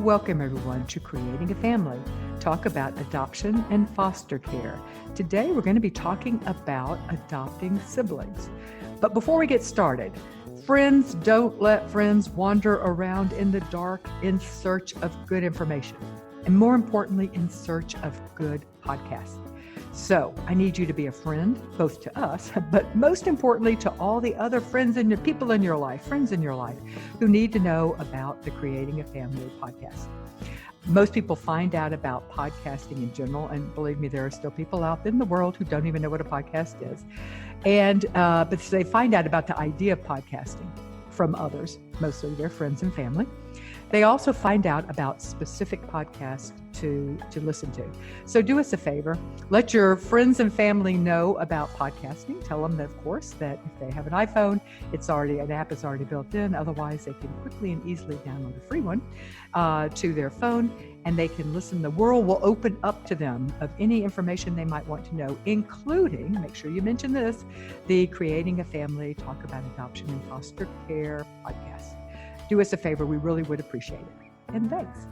Welcome everyone to Creating a Family. Talk about adoption and foster care. Today we're going to be talking about adopting siblings. But before we get started, friends, don't let friends wander around in the dark in search of good information. And more importantly, in search of good podcasts. So I need you to be a friend, both to us, but most importantly to all the other friends and people in your life, friends in your life, who need to know about the Creating a Family podcast. Most people find out about podcasting in general, and believe me, there are still people out in the world who don't even know what a podcast is. But they find out about the idea of podcasting from others, mostly their friends and family. They also find out about specific podcasts to listen to. So do us a favor, let your friends and family know about podcasting. Tell them that, of course, that if they have an iPhone, an app is already built in. Otherwise, they can quickly and easily download a free one to their phone, and they can listen. The world will open up to them of any information they might want to know, including, make sure you mention this, the Creating a Family Talk About Adoption and Foster Care podcast. Do us a favor, we really would appreciate it. And thanks.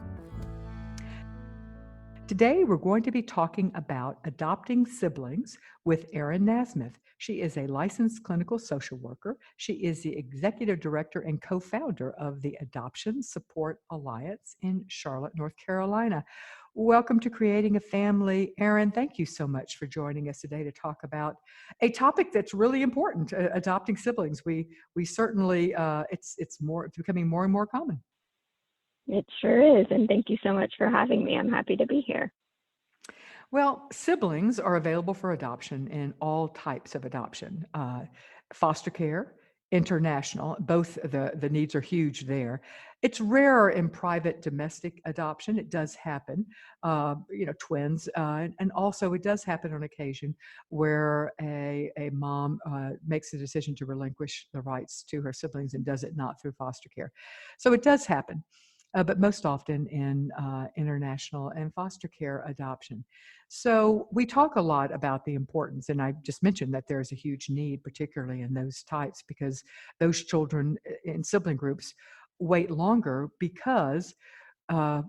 Today, we're going to be talking about adopting siblings with Erin Nasmyth. She is a licensed clinical social worker. She is the executive director and co-founder of the Adoption Support Alliance in Charlotte, North Carolina. Welcome to Creating a Family. Erin, thank you so much for joining us today to talk about a topic that's really important, adopting siblings. We certainly, it's becoming more and more common. It sure is, and thank you so much for having me. I'm happy to be here. Well, siblings are available for adoption in all types of adoption, foster care, international, both the needs are huge there. It's rarer in private domestic adoption. It does happen, twins, and also it does happen on occasion where a mom makes the decision to relinquish the rights to her siblings and does it not through foster care. So it does happen. But most often in international and foster care adoption. So we talk a lot about the importance, and I just mentioned that there's a huge need, particularly in those types, because those children in sibling groups wait longer because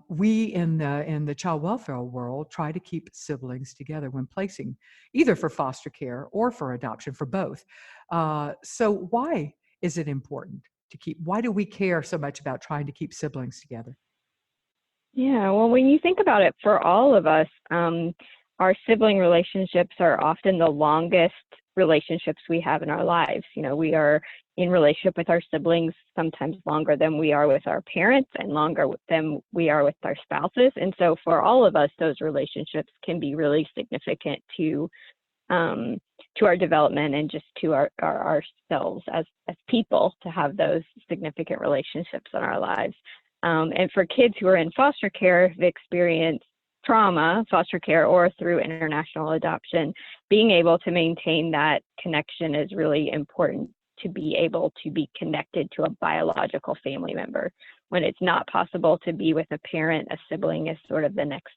we in the child welfare world try to keep siblings together when placing, either for foster care or for adoption, for both. So why is it important to keep? Why do we care so much about trying to keep siblings together? Yeah, well, when you think about it, for all of us, our sibling relationships are often the longest relationships we have in our lives. You know, we are in relationship with our siblings sometimes longer than we are with our parents and longer than we are with our spouses. And so for all of us, those relationships can be really significant to our development and just to ourselves as people, to have those significant relationships in our lives. And for kids who are in foster care, who experience trauma, foster care, or through international adoption, being able to maintain that connection is really important, to be able to be connected to a biological family member. When it's not possible to be with a parent, a sibling is sort of the next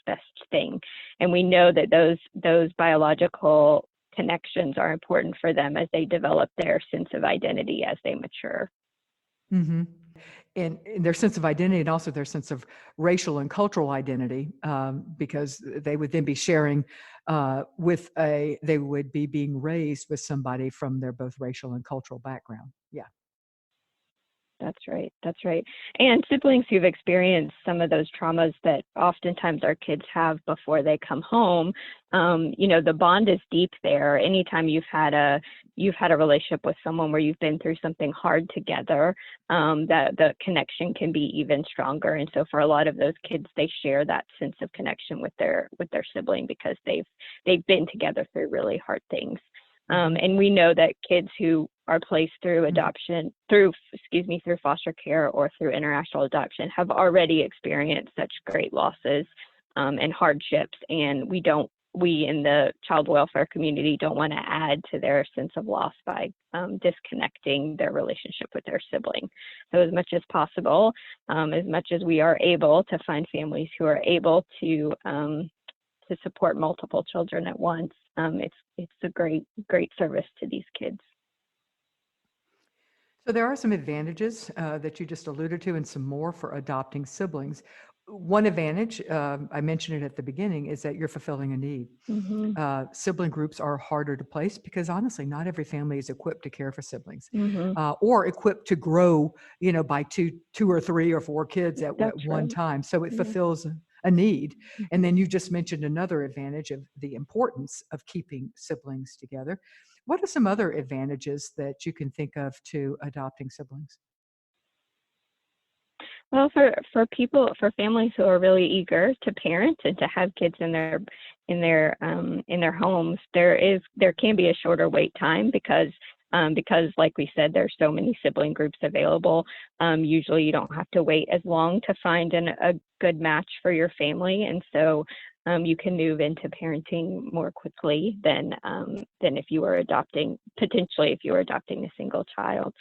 best thing. And we know that those biological connections are important for them as they develop their sense of identity as they mature. Mm-hmm. And their sense of identity, and also their sense of racial and cultural identity, because they would then be sharing they would be being raised with somebody from their both racial and cultural background. Yeah. That's right. That's right. And siblings who've experienced some of those traumas that oftentimes our kids have before they come home, the bond is deep there. Anytime you've had a relationship with someone where you've been through something hard together, that the connection can be even stronger. And so for a lot of those kids, they share that sense of connection with their sibling because they've been together through really hard things. And we know that kids who are placed through adoption, through foster care or through international adoption have already experienced such great losses and hardships. And we in the child welfare community don't want to add to their sense of loss by disconnecting their relationship with their sibling. So as much as possible, as much as we are able to find families who are able to support multiple children at once, it's a great service to these kids. So there are some advantages that you just alluded to, and some more for adopting siblings. One advantage, I mentioned it at the beginning, is that you're fulfilling a need. Mhm. Sibling groups are harder to place because honestly, not every family is equipped to care for siblings, Mhm. or equipped to grow, by two or three or four kids at That's one right. time. So it Yeah. fulfills a need. And Mhm. then you just mentioned another advantage of the importance of keeping siblings together. What are some other advantages that you can think of to adopting siblings? Well, for families who are really eager to parent and to have kids in their homes, there can be a shorter wait time because like we said, there's so many sibling groups available. Usually, you don't have to wait as long to find a good match for your family, and so you can move into parenting more quickly than if you were adopting potentially if you were adopting a single child.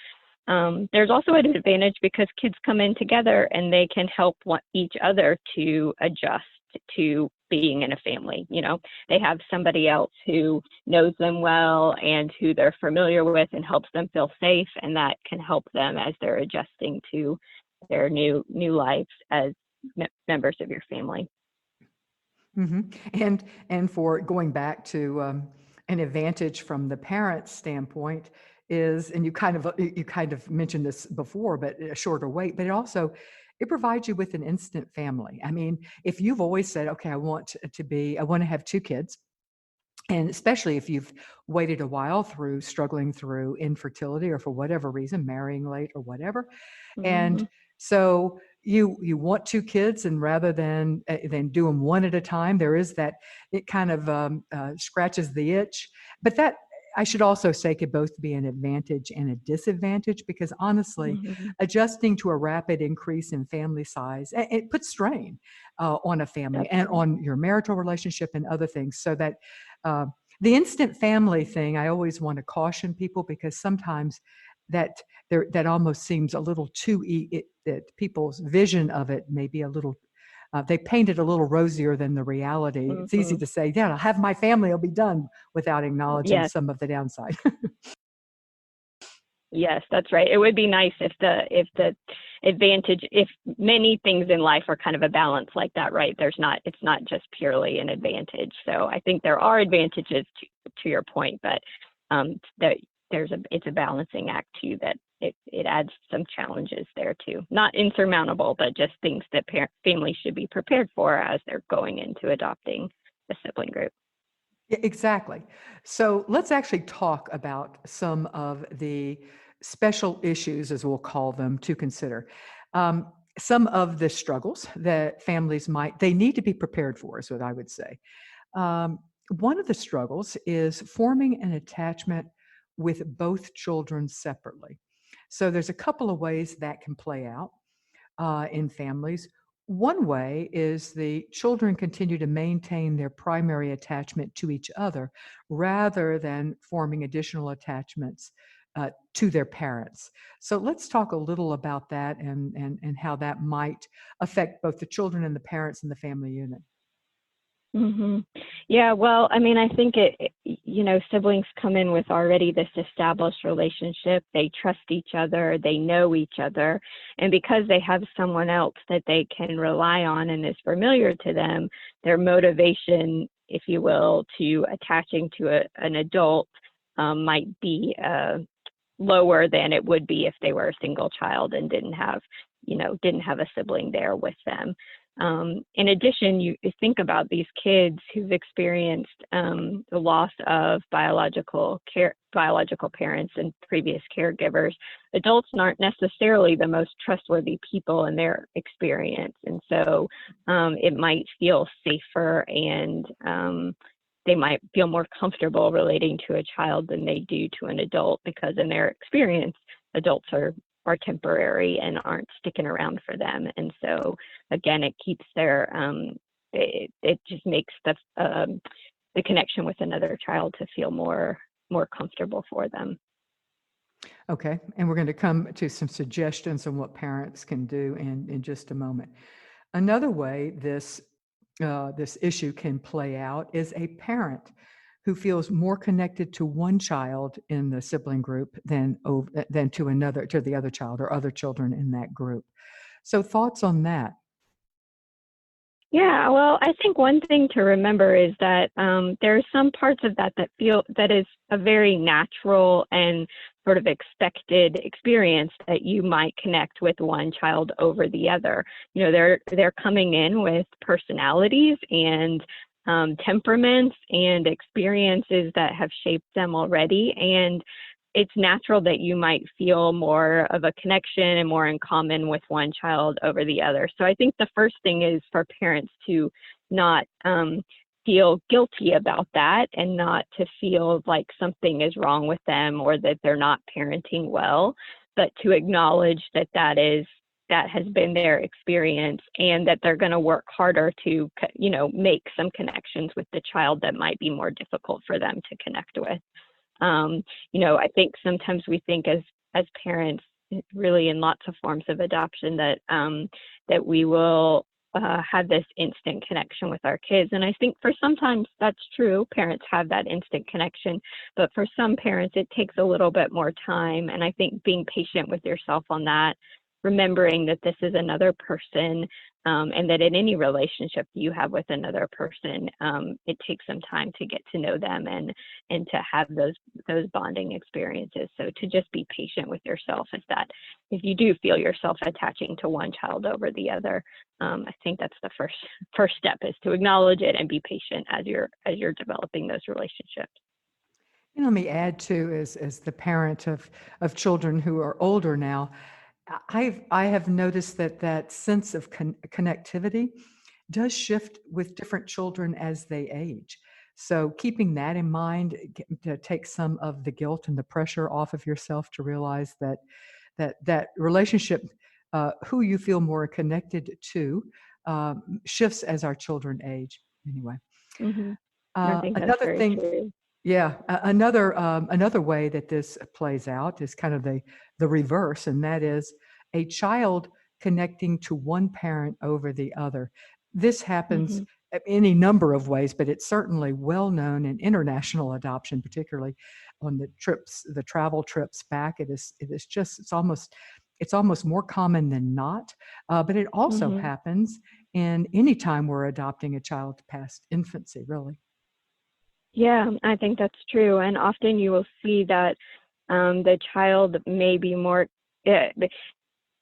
There's also an advantage because kids come in together and they can help each other to adjust to being in a family. They have somebody else who knows them well and who they're familiar with and helps them feel safe, and that can help them as they're adjusting to their new lives as members of your family. And for going back to an advantage from the parent's standpoint is, and you kind of mentioned this before, but a shorter wait, but it provides you with an instant family. I mean, if you've always said, okay, I want to have two kids, and especially if you've waited a while through struggling through infertility or for whatever reason, marrying late or whatever, and Hmm. so you want two kids, and rather than do them one at a time, there is that it kind of scratches the itch. But that, I should also say, could both be an advantage and a disadvantage because honestly, Hmm. adjusting to a rapid increase in family size, it puts strain on a family That's and right. on your marital relationship and other things. So that uh, the instant family thing, I always want to caution people because sometimes that that almost seems a little too that people's vision of it may be a little they paint it a little rosier than the reality. It's easy Hmm. to say, yeah, I'll have my family, I'll be done, without acknowledging Yes. some of the downside. Yes, that's right. It would be nice if the advantage, if many things in life are kind of a balance like that, right? It's not just purely an advantage. So I think there are advantages to your point, but that it's a balancing act too, that it adds some challenges there too. Not insurmountable, but just things that families should be prepared for as they're going into adopting a sibling group. Yeah, exactly. So let's actually talk about some of the special issues, as we'll call them, to consider. Some of the struggles that families they need to be prepared for, is what I would say. Um, One of the struggles is forming an attachment with both children separately. So there's a couple of ways that can play out in families. One way is the children continue to maintain their primary attachment to each other rather than forming additional attachments to their parents. So let's talk a little about that and how that might affect both the children and the parents and the family unit. Hmm. Yeah, well, I mean, I think siblings come in with already this established relationship. They trust each other, they know each other. And because they have someone else that they can rely on and is familiar to them, their motivation, if you will, to attaching to an adult might be lower than it would be if they were a single child and didn't have a sibling there with them. In addition, you think about these kids who've experienced the loss of biological parents and previous caregivers. Adults aren't necessarily the most trustworthy people in their experience, and so it might feel safer and they might feel more comfortable relating to a child than they do to an adult because in their experience, adults are temporary and aren't sticking around for them. And so again, it keeps it just makes the connection with another child to feel more comfortable for them. Okay, and we're going to come to some suggestions on what parents can do in just a moment. Another way this issue can play out is a parent who feels more connected to one child in the sibling group than to the other child or other children in that group. So thoughts on that? Yeah, well, I think one thing to remember is that there are some parts of that that is a very natural and sort of expected experience that you might connect with one child over the other. You know, they're coming in with personalities and temperaments and experiences that have shaped them already, and it's natural that you might feel more of a connection and more in common with one child over the other. So I think the first thing is for parents to not feel guilty about that and not to feel like something is wrong with them or that they're not parenting well, but to acknowledge that that has been their experience and that they're going to work harder to, make some connections with the child that might be more difficult for them to connect with. I think sometimes we think as parents, really in lots of forms of adoption, that we will have this instant connection with our kids. And I think for sometimes that's true. Parents have that instant connection, but for some parents, it takes a little bit more time. And I think being patient with yourself on that, remembering that this is another person, and that in any relationship you have with another person, it takes some time to get to know them and to have those bonding experiences. So to just be patient with yourself is that if you do feel yourself attaching to one child over the other, I think that's the first step, is to acknowledge it and be patient as you're developing those relationships. Let me add too, as the parent of children who are older now, I have noticed that sense of connectivity does shift with different children as they age. So keeping that in mind to take some of the guilt and the pressure off of yourself, to realize that relationship, who you feel more connected to, shifts as our children age. Anyway, Hmm. I think that's another very thing. true. Yeah, another way that this plays out is kind of the reverse, and that is a child connecting to one parent over the other. This happens Hmm. any number of ways, but it's certainly well known in international adoption, particularly on the travel trips back. It's almost more common than not, but it also Hmm. happens in any time we're adopting a child past infancy, really. Yeah, I think that's true. And often you will see that the child may be more uh,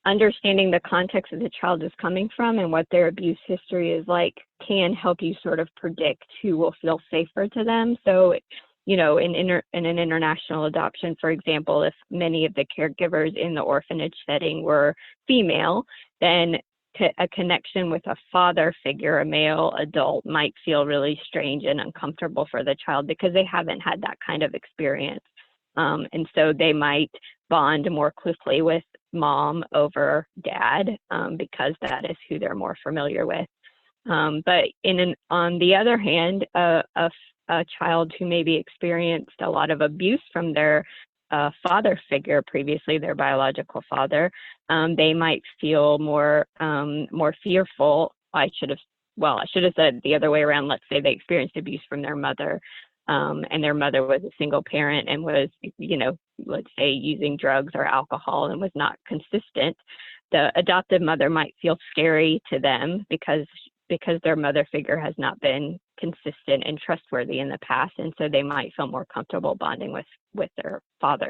understanding the context that the child is coming from and what their abuse history is like can help you sort of predict who will feel safer to them. So, in an international adoption, for example, if many of the caregivers in the orphanage setting were female, then a connection with a father figure, a male adult, might feel really strange and uncomfortable for the child because they haven't had that kind of experience. And so they might bond more closely with mom over dad, because that is who they're more familiar with. But on the other hand, a child who maybe experienced a lot of abuse from their father figure previously, their biological father, they might feel more fearful. I should have said the other way around. Let's say they experienced abuse from their mother, and their mother was a single parent and was, let's say using drugs or alcohol and was not consistent. The adoptive mother might feel scary to them because their mother figure has not been consistent and trustworthy in the past, and so they might feel more comfortable bonding with their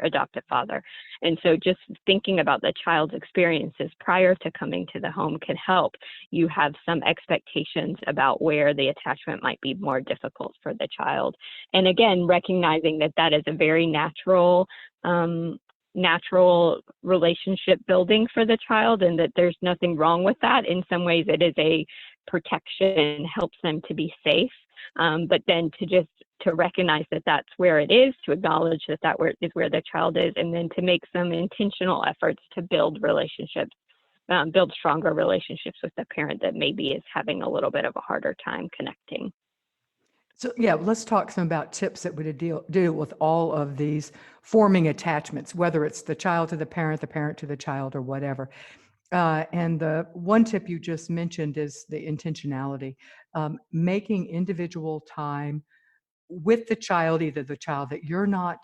adoptive father. And so just thinking about the child's experiences prior to coming to the home can help you have some expectations about where the attachment might be more difficult for the child. And again, recognizing that is a very natural relationship building for the child, and that there's nothing wrong with that. In some ways it is a protection, helps them to be safe, but then to recognize that that's where it is, to acknowledge that is where the child is, and then to make some intentional efforts to build relationships, build stronger relationships with the parent that maybe is having a little bit of a harder time connecting. So yeah, let's talk some about tips that would deal with all of these forming attachments, whether it's the child to the parent to the child, or whatever. And the one tip you just mentioned is the intentionality, making individual time with the child, either the child that you're not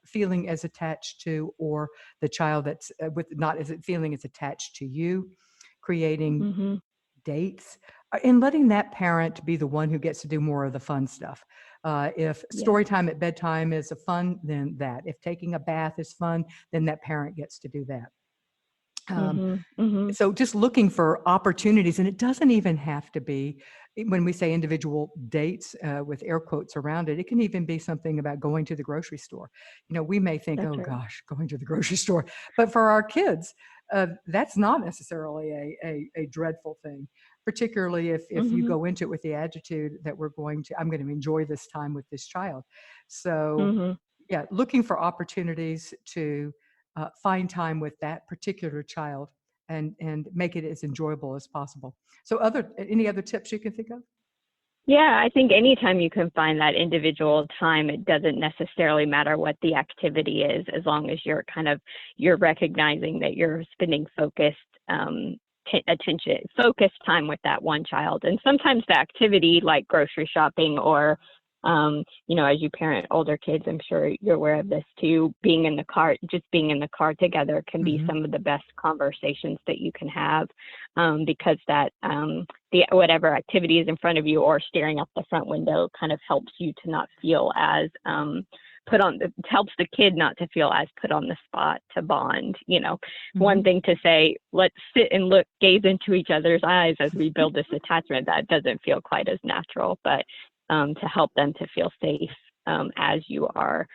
feeling as attached to, or the child that's with not as feeling as attached to you, creating Mm-hmm. dates, and letting that parent be the one who gets to do more of the fun stuff. If Yeah. story time at bedtime is a fun, then that. If taking a bath is fun, then that parent gets to do that. Mm-hmm. Mm-hmm. So just looking for opportunities, and it doesn't even have to be, when we say individual dates with air quotes around it, it can even be something about going to the grocery store. We may think, That's oh right. gosh, going to the grocery store, but for our kids, that's not necessarily a dreadful thing, particularly if you Mm-hmm. go into it with the attitude that I'm going to enjoy this time with this child. So Mm-hmm. yeah, looking for opportunities to find time with that particular child and make it as enjoyable as possible. So any other tips you can think of? Yeah, I think anytime you can find that individual time, it doesn't necessarily matter what the activity is, as long as you're recognizing that you're spending focused time with that one child. And sometimes the activity, like grocery shopping or as you parent older kids, I'm sure you're aware of this too, being in the car together can be Mm-hmm. some of the best conversations that you can have, because that the whatever activity is in front of you or staring out the front window kind of helps you to not feel as it helps the kid not to feel as put on the spot to bond. One Mm-hmm. thing to say, let's sit and gaze into each other's eyes as we build this attachment, that doesn't feel quite as natural, but to help them to feel safe as you are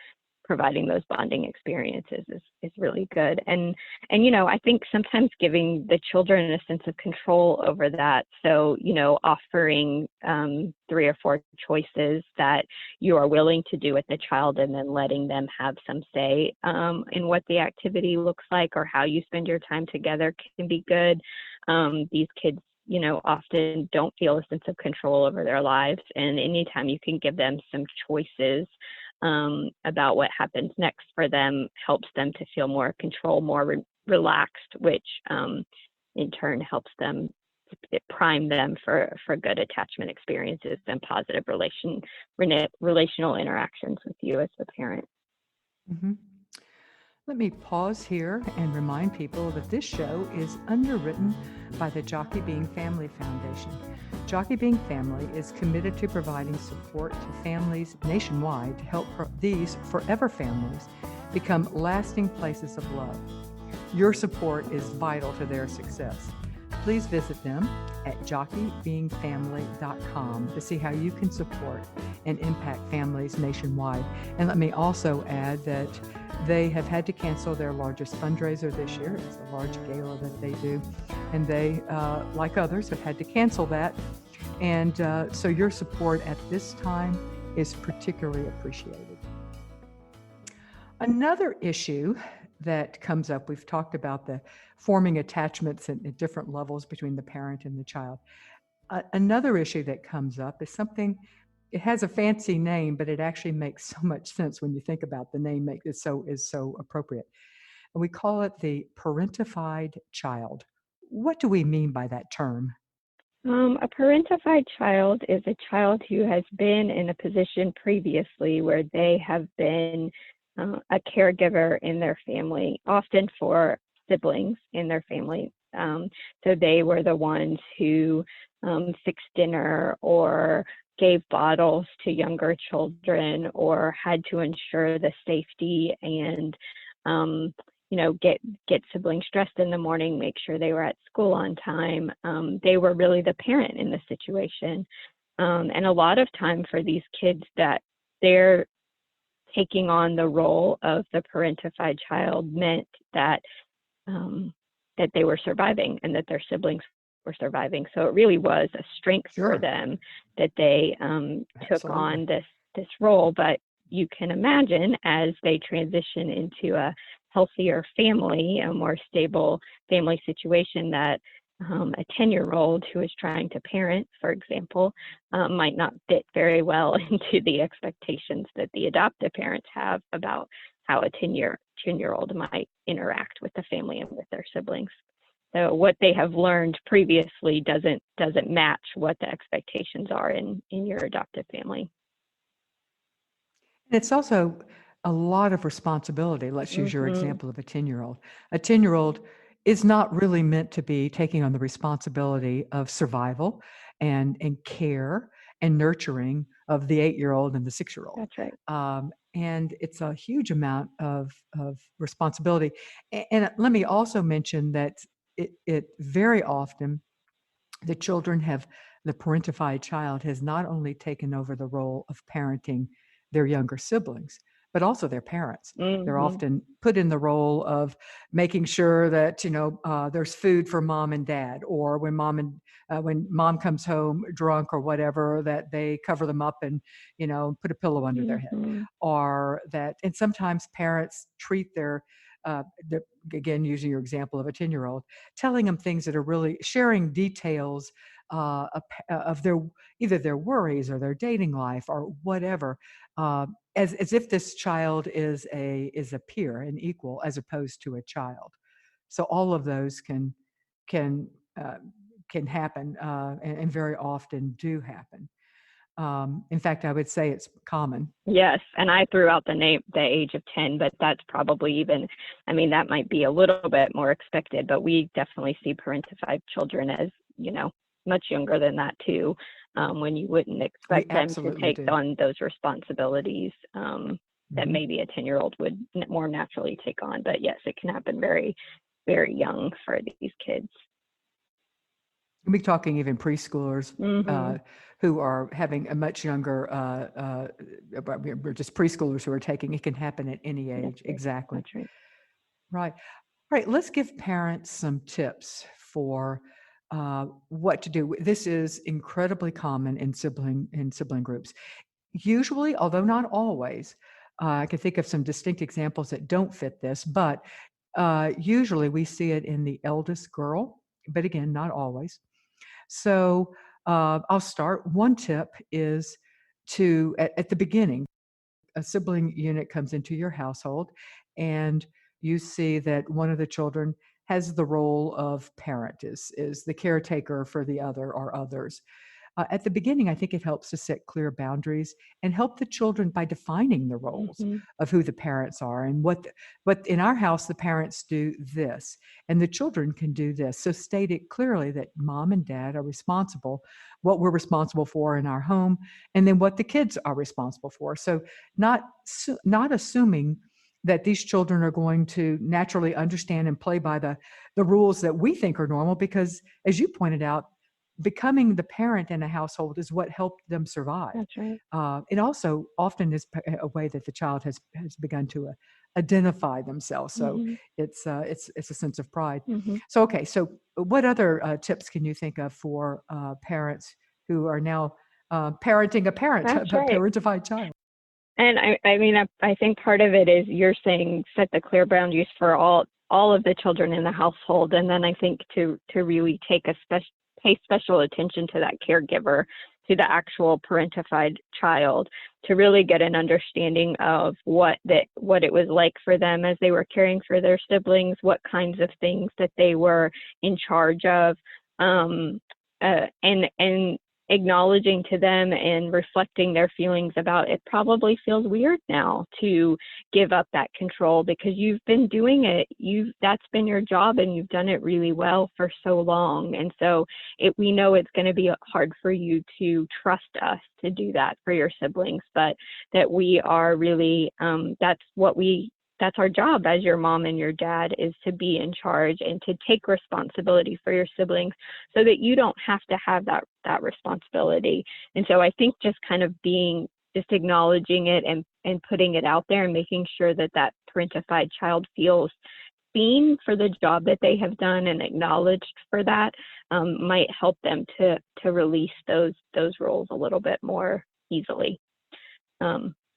providing those bonding experiences is really good. And I think sometimes giving the children a sense of control over that. So, offering 3 or 4 choices that you are willing to do with the child, and then letting them have some say in what the activity looks like or how you spend your time together can be good. These kids often don't feel a sense of control over their lives. And anytime you can give them some choices about what happens next for them, helps them to feel more control, more relaxed, which in turn helps them prime them for good attachment experiences and positive relational interactions with you as the parent. Mm-hmm. Let me pause here and remind people that this show is underwritten by the Jockey Being Family Foundation. Jockey Being Family is committed to providing support to families nationwide to help these forever families become lasting places of love. Your support is vital to their success. Please visit them at jockeybeingfamily.com to see how you can support and impact families nationwide. And let me also add that they have had to cancel their largest fundraiser this year. It's a large gala that they do. And they, like others, have had to cancel that. And so your support at this time is particularly appreciated. Another issue that comes up, we've talked about the forming attachments at different levels between the parent and the child. Another issue that comes up is something, it has a fancy name, but it actually makes so much sense when you think about the name is so appropriate. And we call it the parentified child. What do we mean by that term? A parentified child is a child who has been in a position previously where they have been a caregiver in their family, often for siblings in their family. So they were the ones who fixed dinner or gave bottles to younger children, or had to ensure the safety and get siblings dressed in the morning, make sure they were at school on time. They were really the parent in the situation. And a lot of time for these kids, that they're taking on the role of the parentified child meant that that they were surviving and that their siblings were surviving. So it really was a strength for Sure. them that they took Absolutely. on this role. But you can imagine, as they transition into a healthier family, a more stable family situation, that a 10-year-old who is trying to parent, for example, might not fit very well into the expectations that the adoptive parents have about how a 10-year-old might interact with the family and with their siblings. So what they have learned previously doesn't match what the expectations are in your adoptive family. And it's also a lot of responsibility. Let's use your Mm-hmm. example of a 10-year-old. A 10-year-old is not really meant to be taking on the responsibility of survival and care and nurturing of the 8-year-old and the 6-year-old. That's right. And it's a huge amount of responsibility. And let me also mention that it very often the children have the parentified child has not only taken over the role of parenting their younger siblings, but also their parents. They're Mm-hmm. often put in the role of making sure that there's food for mom and dad, or when mom comes home drunk or whatever, that they cover them up and put a pillow under their head, Mm-hmm. or that. And sometimes parents treat their again, using your example of a 10-year-old, telling them things that are really sharing details of their either their worries or their dating life or whatever, as if this child is a peer, an equal, as opposed to a child. So all of those can uh, can happen, and very often do happen. In fact, I would say it's common. Yes, and I threw out the age of 10, but that's probably even, I mean, that might be a little bit more expected, but we definitely see parentified children as, much younger than that too, when you wouldn't We expect them to absolutely take do. on those responsibilities that Mhm. maybe a 10-year-old would more naturally take on. But yes, it can happen very, very young for these kids. We're talking even preschoolers Mm-hmm. uh, who are having a much younger, or just preschoolers who are taking. It can happen at any That's age. right. Exactly. That's right. Right. All right. Let's give parents some tips for what to do. This is incredibly common in sibling groups. Usually, although not always, I can think of some distinct examples that don't fit this, but usually we see it in the eldest girl, but again, not always. So I'll start. One tip is at the beginning, a sibling unit comes into your household, and you see that one of the children has the role of parent, is the caretaker for the other or others. At the beginning, I think it helps to set clear boundaries and help the children by defining the roles Mm-hmm. of who the parents are and what in our house the parents do this and the children can do this. So state it clearly that mom and dad are responsible, what we're responsible for in our home, and then what the kids are responsible for. So not assuming that these children are going to naturally understand and play by the rules that we think are normal, because as you pointed out, becoming the parent in a household is what helped them survive. That's right. It also often is a way that the child has begun to identify themselves. So Mm-hmm. it's a sense of pride. Mm-hmm. So okay, so what other tips can you think of for parents who are now parenting a parent, a That's right. parentified child? And I mean, I think part of it is you're saying set the clear boundaries for all of the children in the household, and then I think to really pay special attention to that caregiver, to the actual parentified child, to really get an understanding of what it was like for them as they were caring for their siblings, what kinds of things that they were in charge of, and acknowledging to them and reflecting their feelings about it. Probably feels weird now to give up that control because you've been doing it. That's been your job and you've done it really well for so long. And so we know it's going to be hard for you to trust us to do that for your siblings, but that we are really, that's our job as your mom and your dad, is to be in charge and to take responsibility for your siblings so that you don't have to have that responsibility. And so I think just kind of just acknowledging it and putting it out there and making sure that parentified child feels seen for the job that they have done and acknowledged for that, might help them to release those roles a little bit more easily.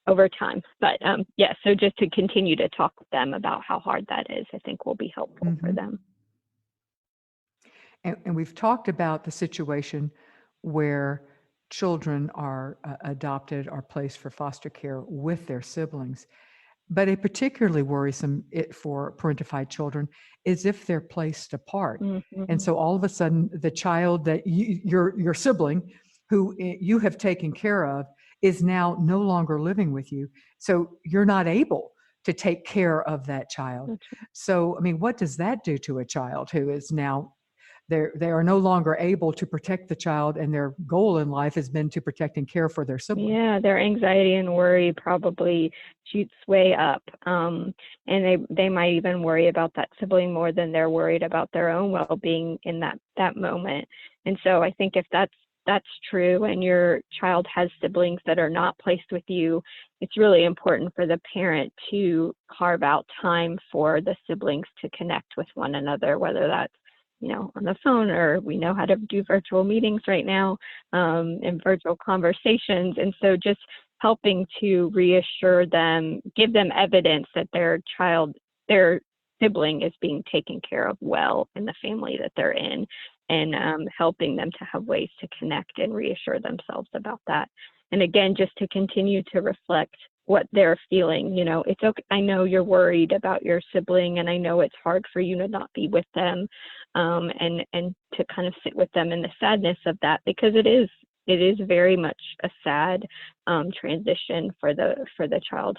Over time. But yeah, so just to continue to talk with them about how hard that is, I think will be helpful for Mhm. them. And we've talked about the situation where children are adopted or placed for foster care with their siblings. But a particularly worrisome for parentified children is if they're placed apart. And Mm-hmm. so all of a sudden, the child that your sibling, who you have taken care of, is now no longer living with you. So you're not able to take care of that child. That's right. So, I mean, what does that do to a child who is now they are no longer able to protect the child, and their goal in life has been to protect and care for their sibling? Yeah, their anxiety and worry probably shoots way up. And they might even worry about that sibling more than they're worried about their own well-being in that moment. And so I think if that's true and your child has siblings that are not placed with you, it's really important for the parent to carve out time for the siblings to connect with one another, whether that's on the phone, or we know how to do virtual meetings right now, and virtual conversations. And so just helping to reassure them, give them evidence that their sibling is being taken care of well in the family that they're in, and helping them to have ways to connect and reassure themselves about that. And again, just to continue to reflect what they're feeling. It's okay. I know you're worried about your sibling, and I know it's hard for you to not be with them, and to kind of sit with them in the sadness of that, because it is very much a sad transition for the child,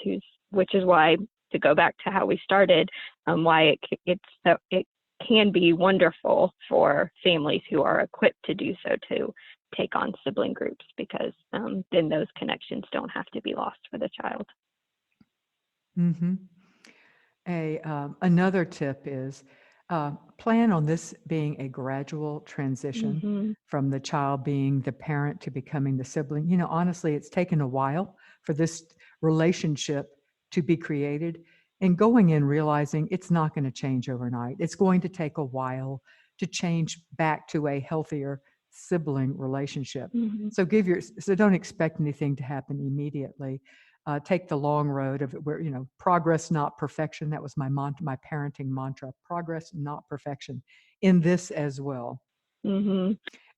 which is why, to go back to how we started, why it can be wonderful for families who are equipped to do so, to take on sibling groups, because then those connections don't have to be lost for the child. Mm-hmm. Another tip is plan on this being a gradual transition Hmm. from the child being the parent to becoming the sibling. Honestly, it's taken a while for this relationship to be created, and going in realizing it's not going to change overnight. It's going to take a while to change back to a healthier sibling relationship. Hmm. So don't expect anything to happen immediately. Take the long road of it, where progress, not perfection. That was my parenting mantra: progress, not perfection, in this as well. Hmm.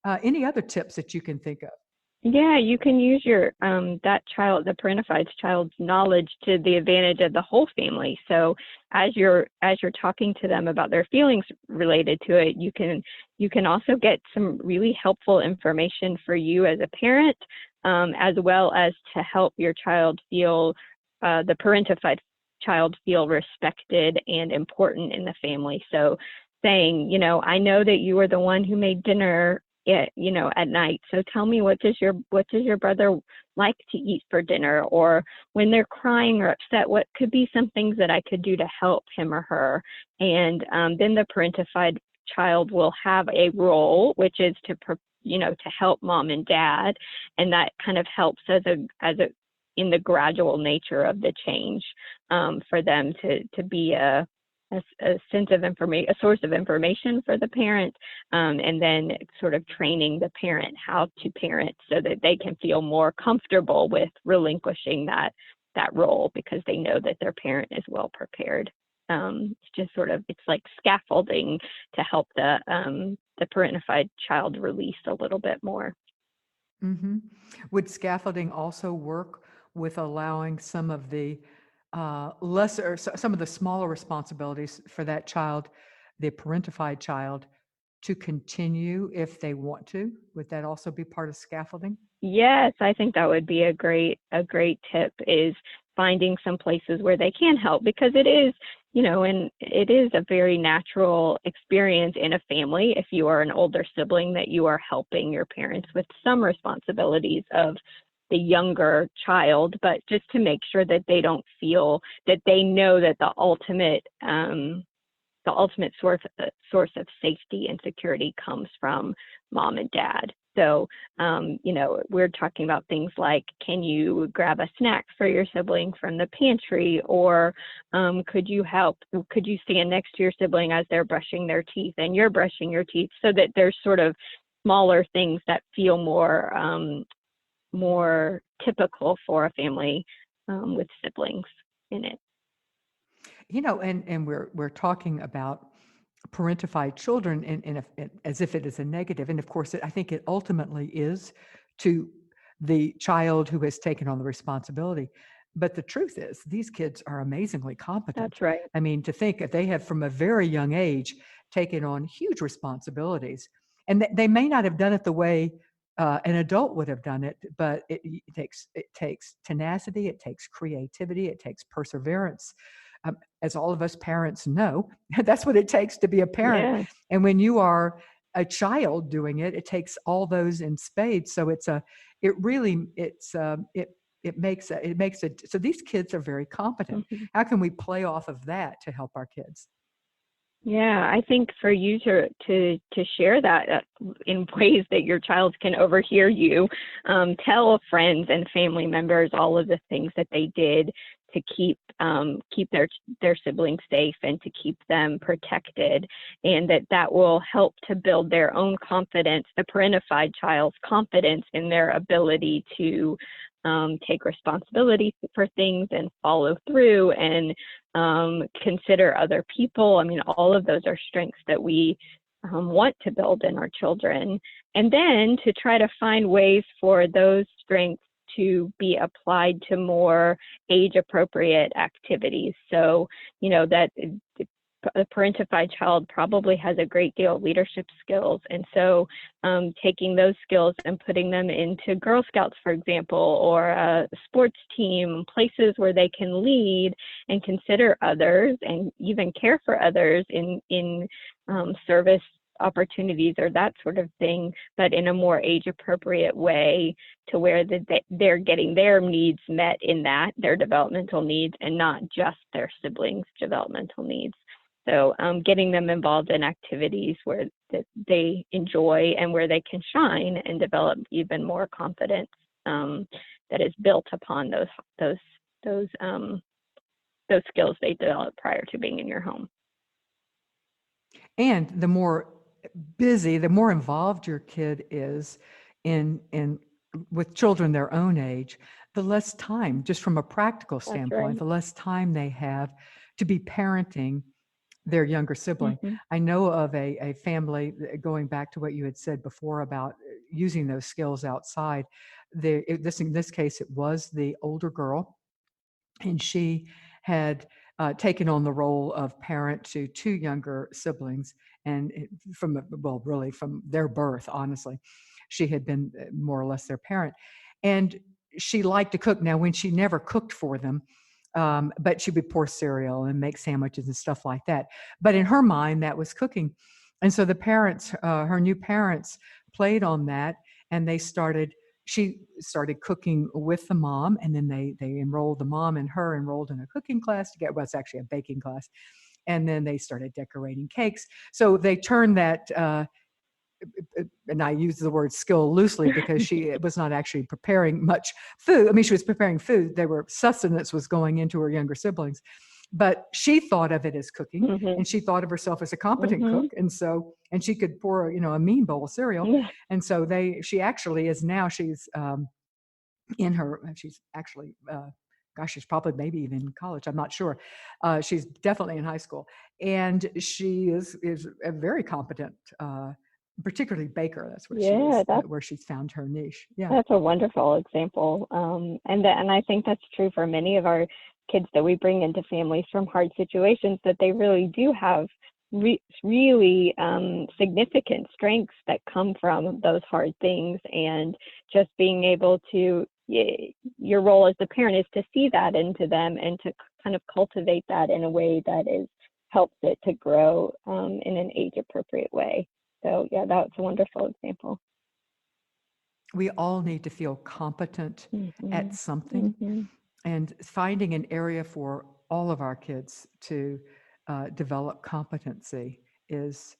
Any other tips that you can think of? Yeah, you can use your the parentified child's knowledge to the advantage of the whole family. So as you're talking to them about their feelings related to it, you can also get some really helpful information for you as a parent, as well as to help your child feel, the parentified child feel respected and important in the family. So saying, I know that you are the one who made dinner at night. So tell me, what does your brother like to eat for dinner? Or when they're crying or upset, what could be some things that I could do to help him or her? And then the parentified child will have a role, which is to help mom and dad, and that kind of helps as a in the gradual nature of the change, for them to be a sense of information, a source of information for the parent, and then sort of training the parent how to parent so that they can feel more comfortable with relinquishing that role, because they know that their parent is well prepared. It's like scaffolding to help the parentified child release a little bit more. Hmm. Would scaffolding also work with allowing some of the some of the smaller responsibilities for that child, the parentified child, to continue if they want to? Would that also be part of scaffolding? Yes, I think that would be a great tip, is finding some places where they can help, because it is, and it is a very natural experience in a family, if you are an older sibling, that you are helping your parents with some responsibilities of the younger child, but just to make sure that they don't feel that they know that the ultimate source of safety and security comes from mom and dad. So, we're talking about things like, can you grab a snack for your sibling from the pantry? Or could you stand next to your sibling as they're brushing their teeth and you're brushing your teeth, so that there's sort of smaller things that feel more typical for a family, with siblings in it. And we're talking about parentified children as if it is a negative, and of course, I think it ultimately is to the child who has taken on the responsibility. But the truth is, these kids are amazingly competent. That's right. I mean, to think that they have, from a very young age, taken on huge responsibilities, and they may not have done it the way an adult would have done it, but it takes tenacity, it takes creativity, it takes perseverance. As all of us parents know, that's what it takes to be a parent. Yeah. And when you are a child doing it, it takes all those in spades. So it really, it makes it. So these kids are very competent. Mhm. How can we play off of that to help our kids? Yeah, I think for you to share that in ways that your child can overhear you, tell friends and family members all of the things that they did to keep their siblings safe and to keep them protected, and that will help to build their own confidence, the parentified child's confidence in their ability to take responsibility for things and follow through and consider other people. I mean, all of those are strengths that we want to build in our children. And then to try to find ways for those strengths to be applied to more age appropriate activities. So, that the parentified child probably has a great deal of leadership skills. And so taking those skills and putting them into Girl Scouts, for example, or a sports team, places where they can lead and consider others and even care for others in service opportunities or that sort of thing, but in a more age appropriate way, to where they're getting their needs met in that, their developmental needs, and not just their siblings' developmental needs. So getting them involved in activities where that they enjoy and where they can shine and develop even more confidence that is built upon those skills they developed prior to being in your home. And the more busy, the more involved your kid is in with children their own age, the less time, just from a practical That's standpoint, right. the less time they have to be parenting their younger sibling. Mm-hmm. I know of a family, going back to what you had said before about using those skills outside. In this case, it was the older girl, and she had taken on the role of parent to two younger siblings, and well, really from their birth, honestly, she had been more or less their parent, and she liked to cook. Now, when she never cooked for them, but she would pour cereal and make sandwiches and stuff like that. But in her mind, that was cooking, and so the parents, her new parents, played on that, and she started cooking with the mom, and then they enrolled, the mom and her enrolled in a cooking class together. Well, it's actually a baking class. And then they started decorating cakes. So they turned that, and I use the word skill loosely because she was not actually preparing much food. I mean, she was preparing food. Sustenance was going into her younger siblings, but she thought of it as cooking, Mm-hmm. and she thought of herself as a competent Mm-hmm. cook. And she could pour, a mean bowl of cereal. Yeah. And so she actually is now, she's actually, gosh, she's probably maybe even in college. I'm not sure. She's definitely in high school, and she is a very competent, particularly baker. That's where she Yeah, is, where she's found her niche. Yeah. that's a wonderful example. And I think that's true for many of our kids that we bring into families from hard situations, that they really do have really significant strengths that come from those hard things. And just being able to, your role as the parent is to see that into them and to kind of cultivate that in a way that helps it to grow in an age appropriate way. So yeah, that's a wonderful example. We all need to feel competent Mm-hmm. at something, Mm-hmm. and finding an area for all of our kids to develop competency is,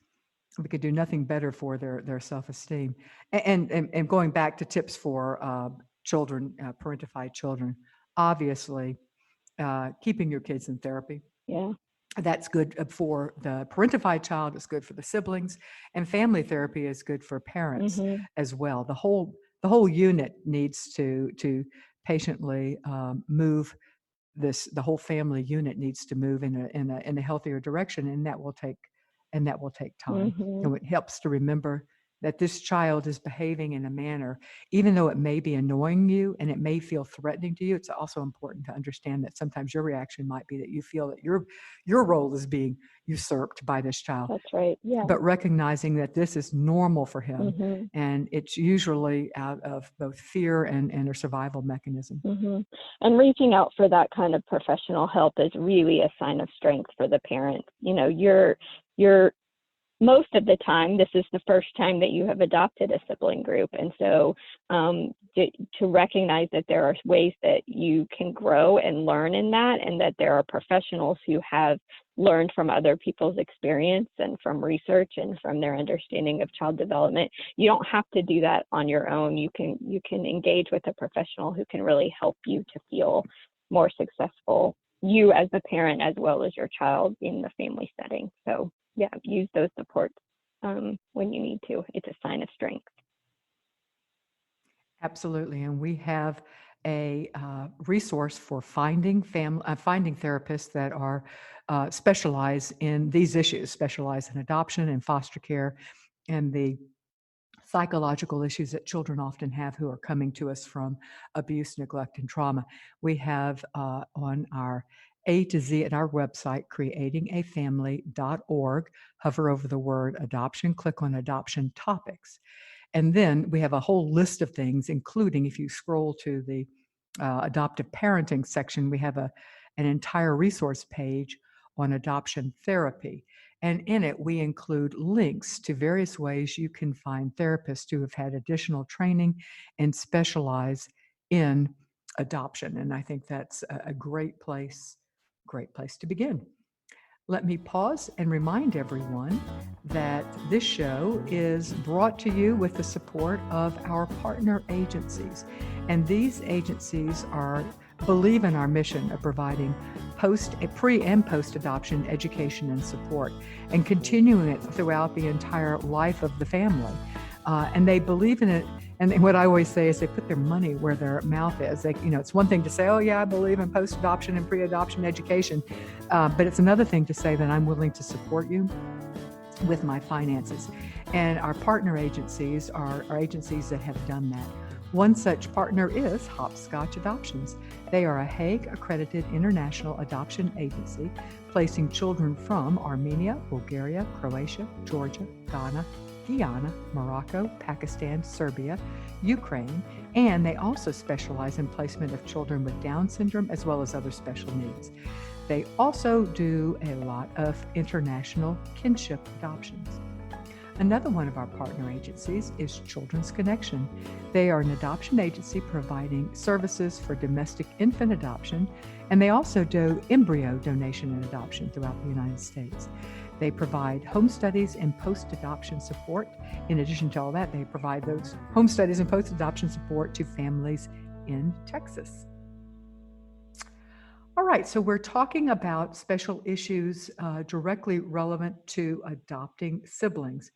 we could do nothing better for their self-esteem. And going back to tips for children, parentified children, obviously, keeping your kids in therapy. Yeah. That's good for the parentified child, it's good for the siblings, and family therapy is good for parents Mm-hmm. as well. The whole unit needs to patiently move the whole family unit needs to move in a healthier direction, and that will take time. Mm-hmm. And it helps to remember that this child is behaving in a manner, even though it may be annoying you and it may feel threatening to you, it's also important to understand that sometimes your reaction might be that you feel that your role is being usurped by this child. That's right. Yeah. But recognizing that this is normal for him, Mm-hmm. and it's usually out of both fear and a survival mechanism. Mm-hmm. And reaching out for that kind of professional help is really a sign of strength for the parent. You're most of the time, this is the first time that you have adopted a sibling group. And so to recognize that there are ways that you can grow and learn in that, and that there are professionals who have learned from other people's experience and from research and from their understanding of child development. You don't have to do that on your own. You can engage with a professional who can really help you to feel more successful, you as the parent as well as your child in the family setting. So yeah, use those supports when you need to. It's a sign of strength. Absolutely. And we have a resource for finding therapists that are specialize in these issues, specialize in adoption and foster care and the psychological issues that children often have who are coming to us from abuse, neglect, and trauma. We have on our A to Z at our website, creatingafamily.org, hover over the word adoption, click on adoption topics. And then we have a whole list of things, including if you scroll to the adoptive parenting section, we have an entire resource page on adoption therapy. And in it, we include links to various ways you can find therapists who have had additional training and specialize in adoption. And I think that's a great place to begin. Let me pause and remind everyone that this show is brought to you with the support of our partner agencies. And these agencies believe in our mission of providing pre and post adoption education and support, and continuing it throughout the entire life of the family. And they believe in it. And what I always say is they put their money where their mouth is. It's one thing to say, oh yeah, I believe in post-adoption and pre-adoption education. But it's another thing to say that I'm willing to support you with my finances. And our partner agencies are agencies that have done that. One such partner is Hopscotch Adoptions. They are a Hague-accredited international adoption agency, placing children from Armenia, Bulgaria, Croatia, Georgia, Ghana, Guyana, Morocco, Pakistan, Serbia, Ukraine, and they also specialize in placement of children with Down syndrome as well as other special needs. They also do a lot of international kinship adoptions. Another one of our partner agencies is Children's Connection. They are an adoption agency providing services for domestic infant adoption, and they also do embryo donation and adoption throughout the United States. They provide home studies and post-adoption support. In addition to all that, they provide those home studies and post-adoption support to families in Texas. All right, so we're talking about special issues directly relevant to adopting siblings.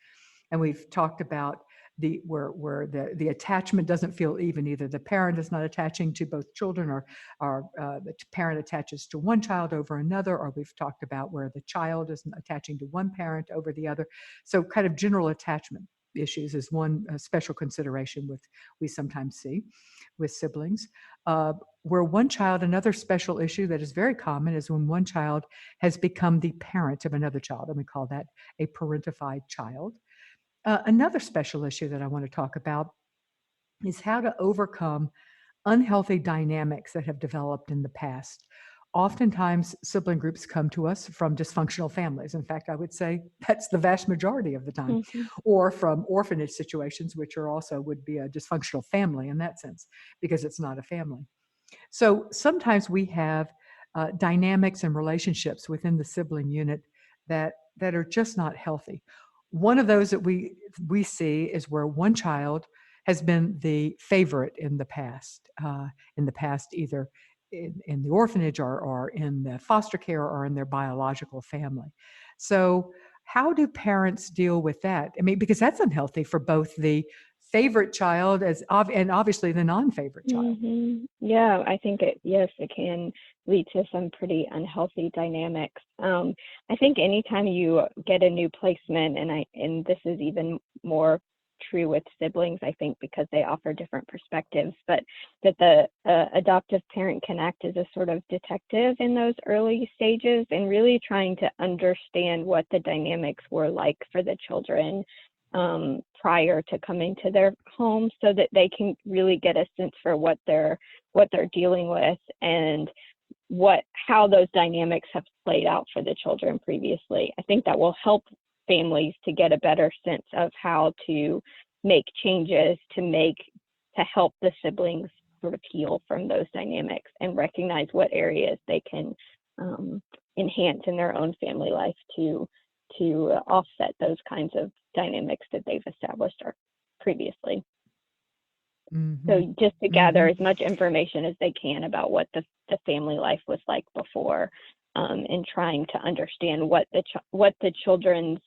And we've talked about where the attachment doesn't feel even. Either the parent is not attaching to both children, or the parent attaches to one child over another, or we've talked about where the child is attaching to one parent over the other. So kind of general attachment issues is one special consideration we sometimes see with siblings. Where one child, another special issue that is very common is when one child has become the parent of another child, and we call that a parentified child. Another special issue that I want to talk about is how to overcome unhealthy dynamics that have developed in the past. Oftentimes, sibling groups come to us from dysfunctional families. In fact, I would say that's the vast majority of the time, or from orphanage situations, which would be a dysfunctional family in that sense, because it's not a family. So sometimes we have dynamics and relationships within the sibling unit that are just not healthy. One of those that we see is where one child has been the favorite in the past, either in the orphanage or in the foster care or in their biological family. So how do parents deal with that? I mean, because that's unhealthy for both the favorite child and obviously the non-favorite child. Yeah, I think it can lead to some pretty unhealthy dynamics. I think anytime you get a new placement, and this is even more true with siblings, I think, because they offer different perspectives, but that the adoptive parent can act as a sort of detective in those early stages and really trying to understand what the dynamics were like for the children prior to coming to their home, so that they can really get a sense for what they're dealing with and how those dynamics have played out for the children previously. I think that will help families to get a better sense of how to make changes to help the siblings sort of heal from those dynamics and recognize what areas they can enhance in their own family life to offset those kinds of dynamics that they've established previously. Mm-hmm. So just to gather as much information as they can about what the family life was like before, and trying to understand what the children's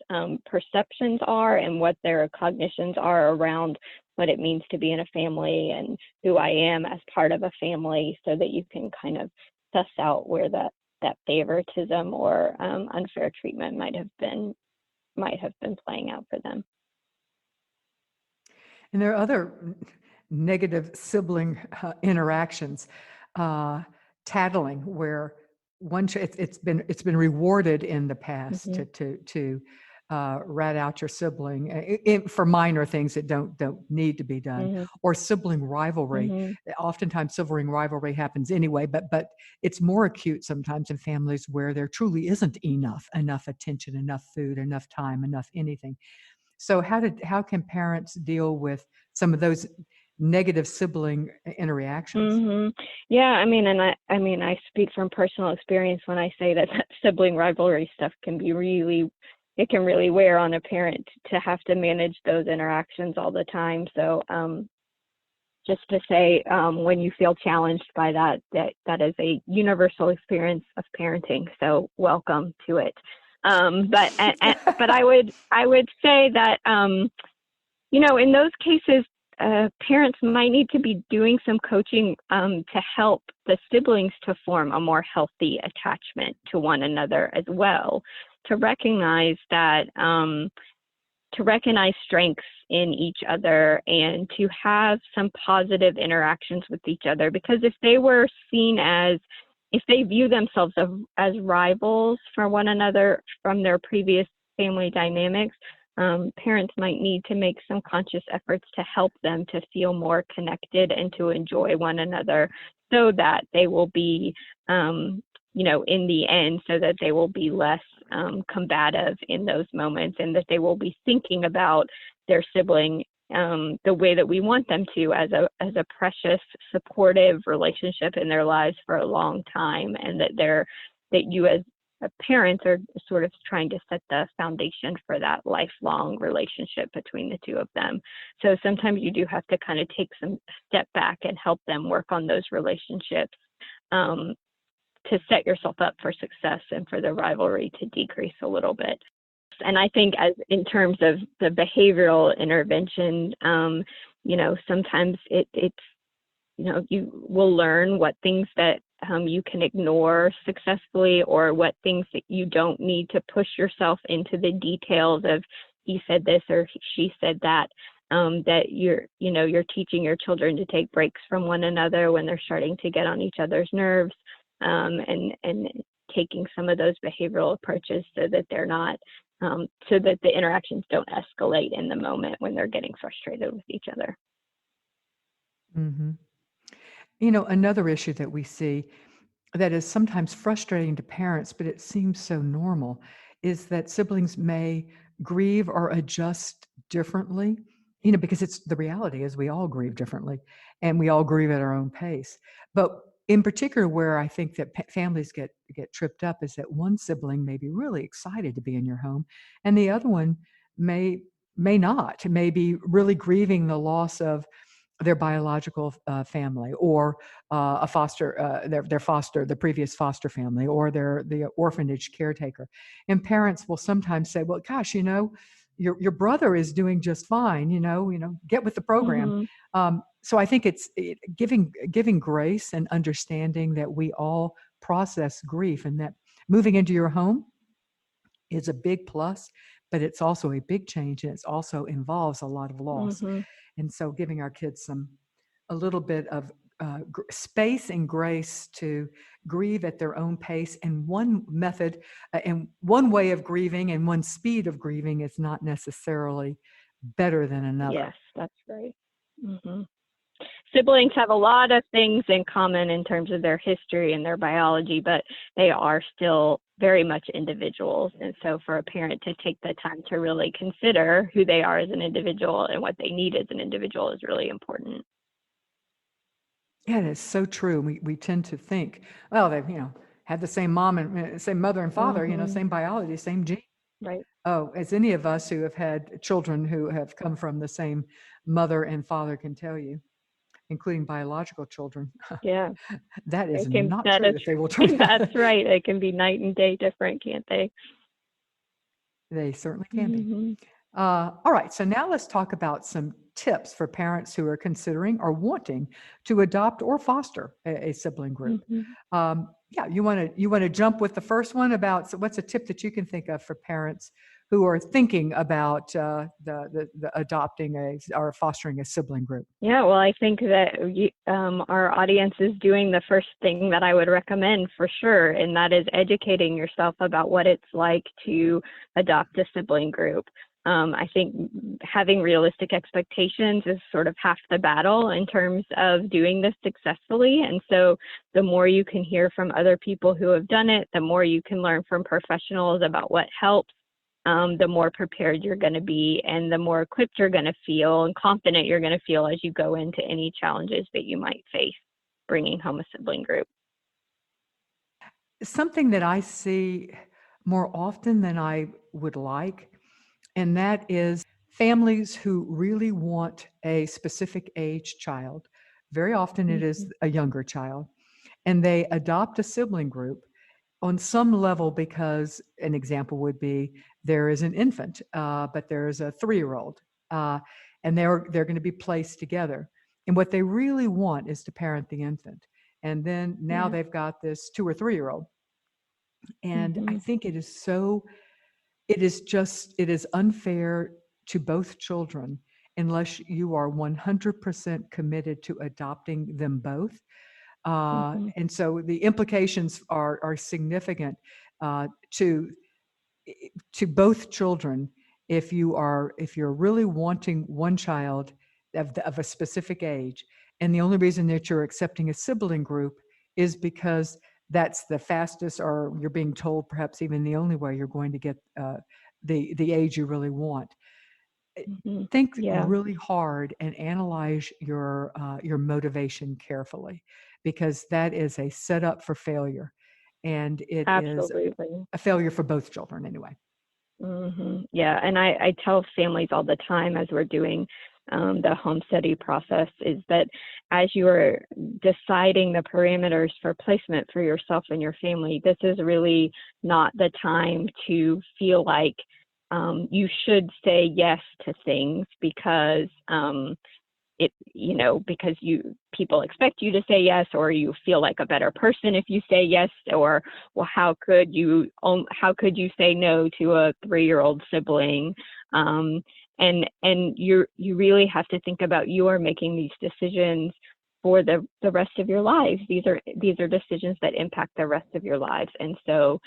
perceptions are and what their cognitions are around what it means to be in a family and who I am as part of a family, so that you can kind of suss out where that favoritism or unfair treatment might have been playing out for them. And there are other negative sibling interactions, tattling, where it's been rewarded in the past to rat out your sibling for minor things that don't need to be done, or sibling rivalry. Oftentimes, sibling rivalry happens anyway, but it's more acute sometimes in families where there truly isn't enough attention, enough food, enough time, enough anything. So how can parents deal with some of those negative sibling interactions? Yeah, I mean, I speak from personal experience when I say that sibling rivalry stuff can really wear on a parent to have to manage those interactions all the time. So just to say, when you feel challenged by that is a universal experience of parenting. So welcome to it. But I would say that in those cases, parents might need to be doing some coaching to help the siblings to form a more healthy attachment to one another as well, to recognize strengths in each other and to have some positive interactions with each other. Because if they view themselves as rivals for one another from their previous family dynamics, parents might need to make some conscious efforts to help them to feel more connected and to enjoy one another, so that they will be, in the end, so that they will be less combative in those moments, and that they will be thinking about their sibling the way that we want them to, as a precious, supportive relationship in their lives for a long time, and that you as parents are sort of trying to set the foundation for that lifelong relationship between the two of them. So sometimes you do have to kind of take some step back and help them work on those relationships to set yourself up for success and for the rivalry to decrease a little bit. And I think in terms of the behavioral intervention, sometimes it's you will learn what things that you can ignore successfully, or what things that you don't need to push yourself into the details of he said this or she said that, that you're teaching your children to take breaks from one another when they're starting to get on each other's nerves, and taking some of those behavioral approaches so that they're not, so that the interactions don't escalate in the moment when they're getting frustrated with each other. Mm-hmm. Another issue that we see that is sometimes frustrating to parents, but it seems so normal, is that siblings may grieve or adjust differently, because it's the reality is we all grieve differently and we all grieve at our own pace. But in particular, where I think that families get tripped up is that one sibling may be really excited to be in your home and the other one may may be really grieving the loss of their biological family, or a foster, the previous foster family, or the orphanage caretaker. And parents will sometimes say, "Well, gosh, your brother is doing just fine. Get with the program." So I think it's giving grace and understanding that we all process grief, and that moving into your home is a big plus, but it's also a big change, and it also involves a lot of loss. Mm-hmm. And so giving our kids a little bit of space and grace to grieve at their own pace. And one method and one way of grieving and one speed of grieving is not necessarily better than another. Yes, that's right. Mm-hmm. Siblings have a lot of things in common in terms of their history and their biology, but they are still very much individuals. And so for a parent to take the time to really consider who they are as an individual and what they need as an individual is really important. Yeah, it is so true. We tend to think, well, they had the same mom and same mother and father, Mm-hmm. same biology, same gene. Right. Oh, as any of us who have had children who have come from the same mother and father can tell you, including biological children, Yeah. that is They can, not that true is, if they will turn that's out. right. They can be night and day different, can't they? They certainly can be. Mm-hmm. All right, so now let's talk about some tips for parents who are considering or wanting to adopt or foster a sibling group. Mm-hmm. Yeah, you want to jump with the first one about, so what's a tip that you can think of for parents who are thinking about the adopting or fostering a sibling group? Yeah, well, I think that our audience is doing the first thing that I would recommend for sure, and that is educating yourself about what it's like to adopt a sibling group. I think having realistic expectations is sort of half the battle in terms of doing this successfully. And so the more you can hear from other people who have done it, the more you can learn from professionals about what helps, the more prepared you're going to be and the more equipped you're going to feel and confident you're going to feel as you go into any challenges that you might face bringing home a sibling group. Something that I see more often than I would like, and that is families who really want a specific age child. Very often it is Mm-hmm. a younger child, and they adopt a sibling group on some level because an example would be there is an infant, but there is a 3-year-old, and they're going to be placed together. And what they really want is to parent the infant. And then now Yeah. they've got this 2 or 3-year-old. And I Mm-hmm. think it is unfair to both children unless you are 100% committed to adopting them both. Mm-hmm. And so the implications are significant uh, to to both children if you're really wanting one child of a specific age, and the only reason that you're accepting a sibling group is because that's the fastest, or you're being told perhaps even the only way you're going to get the age you really want. Mm-hmm. Think Yeah, really hard and analyze your motivation carefully, because that is a setup for failure, and it is absolutely. a failure for both children anyway. Mm-hmm. Yeah, and I tell families all the time as we're doing the home study process is that as you are deciding the parameters for placement for yourself and your family, this is really not the time to feel like you should say yes to things because because people expect you to say yes, or you feel like a better person if you say yes, or well, how could you say no to a 3-year-old sibling? And you really have to think about, you are making these decisions for the rest of your lives. These are decisions that impact the rest of your lives. And so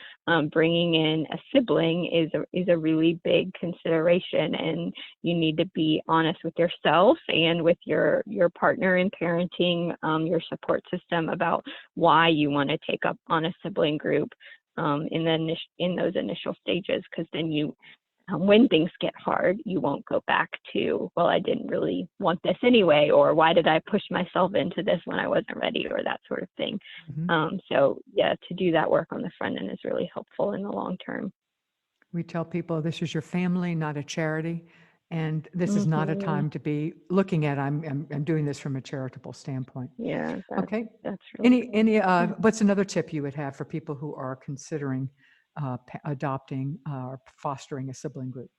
bringing in a sibling is a really big consideration, and you need to be honest with yourself and with your partner in parenting, your support system, about why you want to take up on a sibling group in those initial stages, because then when things get hard, you won't go back to, well, I didn't really want this anyway, or why did I push myself into this when I wasn't ready, or that sort of thing. Mhm. So yeah, to do that work on the front end is really helpful in the long term. We tell people this is your family, not a charity, and this is not a Mm-hmm. time to be looking at, I'm doing this from a charitable standpoint. Yeah, Okay. that's really good. Yeah. What's another tip you would have for people who are considering adopting or fostering a sibling group?